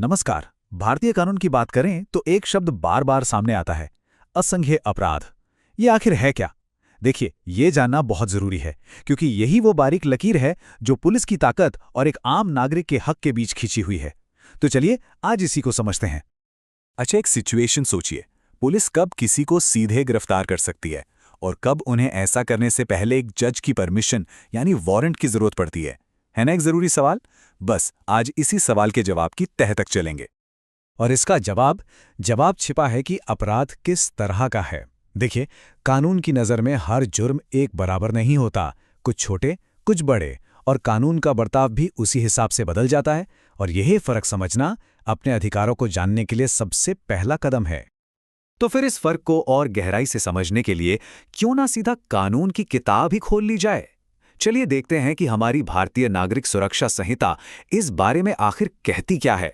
नमस्कार। भारतीय कानून की बात करें तो एक शब्द बार बार सामने आता है, असंज्ञेय अपराध। ये आखिर है क्या? देखिए, ये जानना बहुत जरूरी है, क्योंकि यही वो बारीक लकीर है जो पुलिस की ताकत और एक आम नागरिक के हक के बीच खींची हुई है। तो चलिए आज इसी को समझते हैं। अच्छा, एक सिचुएशन सोचिए। पुलिस कब किसी को सीधे गिरफ्तार कर सकती है और कब उन्हें ऐसा करने से पहले एक जज की परमिशन यानी वारंट की जरूरत पड़ती है ना? एक जरूरी सवाल। बस आज इसी सवाल के जवाब की तह तक चलेंगे। और इसका जवाब छिपा है कि अपराध किस तरह का है। देखिए, कानून की नज़र में हर जुर्म एक बराबर नहीं होता। कुछ छोटे, कुछ बड़े, और कानून का बर्ताव भी उसी हिसाब से बदल जाता है। और यही फर्क समझना अपने अधिकारों को जानने के लिए सबसे पहला कदम है। तो फिर इस फर्क को और गहराई से समझने के लिए क्यों ना सीधा कानून की किताब ही खोल ली जाए। चलिए देखते हैं कि हमारी भारतीय नागरिक सुरक्षा संहिता इस बारे में आखिर कहती क्या है।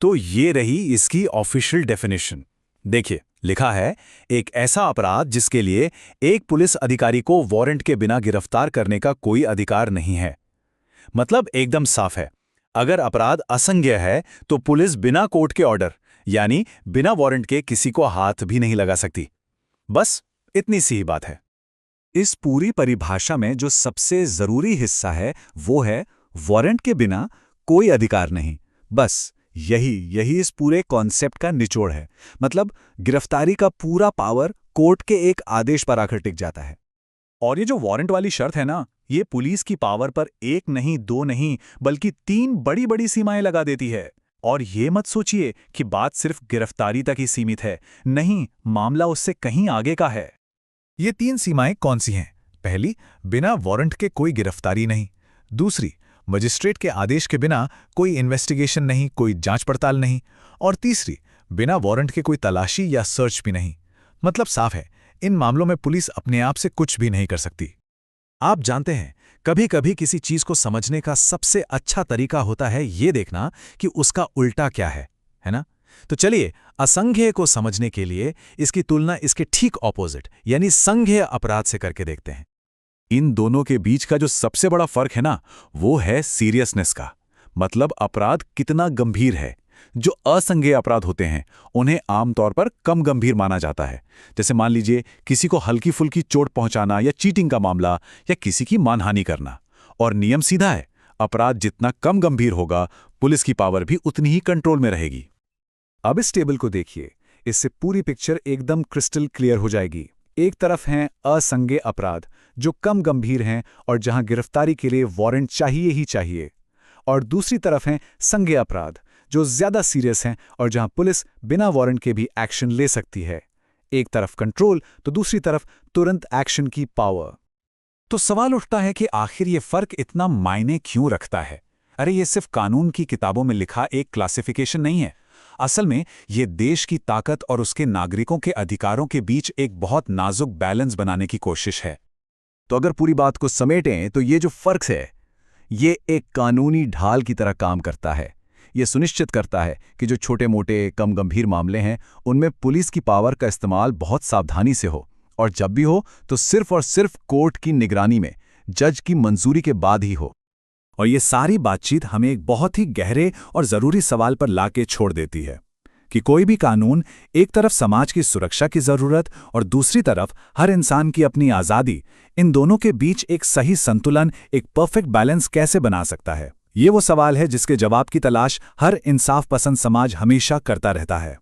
तो ये रही इसकी ऑफिशियल डेफिनेशन। देखिए, लिखा है, एक ऐसा अपराध जिसके लिए एक पुलिस अधिकारी को वारंट के बिना गिरफ्तार करने का कोई अधिकार नहीं है। मतलब एकदम साफ है, अगर अपराध असंज्ञेय है तो पुलिस बिना कोर्ट के ऑर्डर यानी बिना वारंट के किसी को हाथ भी नहीं लगा सकती। बस इतनी सी ही बात है। इस पूरी परिभाषा में जो सबसे जरूरी हिस्सा है वो है वारंट के बिना कोई अधिकार नहीं। बस यही इस पूरे कॉन्सेप्ट का निचोड़ है। मतलब गिरफ्तारी का पूरा पावर कोर्ट के एक आदेश पर आकर टिक जाता है। और ये जो वारंट वाली शर्त है ना, ये पुलिस की पावर पर एक नहीं, दो नहीं, बल्कि 3 बड़ी बड़ी सीमाएं लगा देती है। और ये मत सोचिए कि बात सिर्फ गिरफ्तारी तक ही सीमित है। नहीं, मामला उससे कहीं आगे का है। ये 3 सीमाएं कौन सी हैं? पहली, बिना वारंट के कोई गिरफ्तारी नहीं। दूसरी, मजिस्ट्रेट के आदेश के बिना कोई इन्वेस्टिगेशन नहीं, कोई जांच पड़ताल नहीं। और तीसरी, बिना वारंट के कोई तलाशी या सर्च भी नहीं। मतलब साफ है, इन मामलों में पुलिस अपने आप से कुछ भी नहीं कर सकती। आप जानते हैं, कभी कभी किसी चीज को समझने का सबसे अच्छा तरीका होता है ये देखना कि उसका उल्टा क्या है ना? तो चलिए असंज्ञेय को समझने के लिए इसकी तुलना इसके ठीक ऑपोजिट यानी संज्ञेय अपराध से करके देखते हैं। इन दोनों के बीच का जो सबसे बड़ा फर्क है ना, वो है सीरियसनेस का। मतलब अपराध कितना गंभीर है। जो असंज्ञेय अपराध होते हैं उन्हें आमतौर पर कम गंभीर माना जाता है। जैसे मान लीजिए किसी को हल्की फुल्की चोट पहुंचाना या चीटिंग का मामला या किसी की मानहानि करना। और नियम सीधा है, अपराध जितना कम गंभीर होगा पुलिस की पावर भी उतनी ही कंट्रोल में रहेगी। अब इस टेबल को देखिए, इससे पूरी पिक्चर एकदम क्रिस्टल क्लियर हो जाएगी। एक तरफ हैं असंज्ञेय अपराध जो कम गंभीर हैं और जहां गिरफ्तारी के लिए वारंट चाहिए ही चाहिए। और दूसरी तरफ हैं संज्ञेय अपराध जो ज्यादा सीरियस हैं और जहां पुलिस बिना वारंट के भी एक्शन ले सकती है। एक तरफ कंट्रोल तो दूसरी तरफ तुरंत एक्शन की पावर। तो सवाल उठता है कि आखिर ये फर्क इतना मायने क्यों रखता है? अरे ये सिर्फ कानून की किताबों में लिखा एक क्लासिफिकेशन नहीं है। असल में ये देश की ताकत और उसके नागरिकों के अधिकारों के बीच एक बहुत नाजुक बैलेंस बनाने की कोशिश है। तो अगर पूरी बात को समेटें तो ये जो फर्क है, ये एक कानूनी ढाल की तरह काम करता है। ये सुनिश्चित करता है कि जो छोटे मोटे कम गंभीर मामले हैं उनमें पुलिस की पावर का इस्तेमाल बहुत सावधानी से हो, और जब भी हो तो सिर्फ और सिर्फ कोर्ट की निगरानी में, जज की मंजूरी के बाद ही हो। और ये सारी बातचीत हमें एक बहुत ही गहरे और जरूरी सवाल पर लाके छोड़ देती है कि कोई भी कानून एक तरफ समाज की सुरक्षा की जरूरत और दूसरी तरफ हर इंसान की अपनी आज़ादी, इन दोनों के बीच एक सही संतुलन, एक परफेक्ट बैलेंस कैसे बना सकता है। ये वो सवाल है जिसके जवाब की तलाश हर इंसाफ पसंद समाज हमेशा करता रहता है।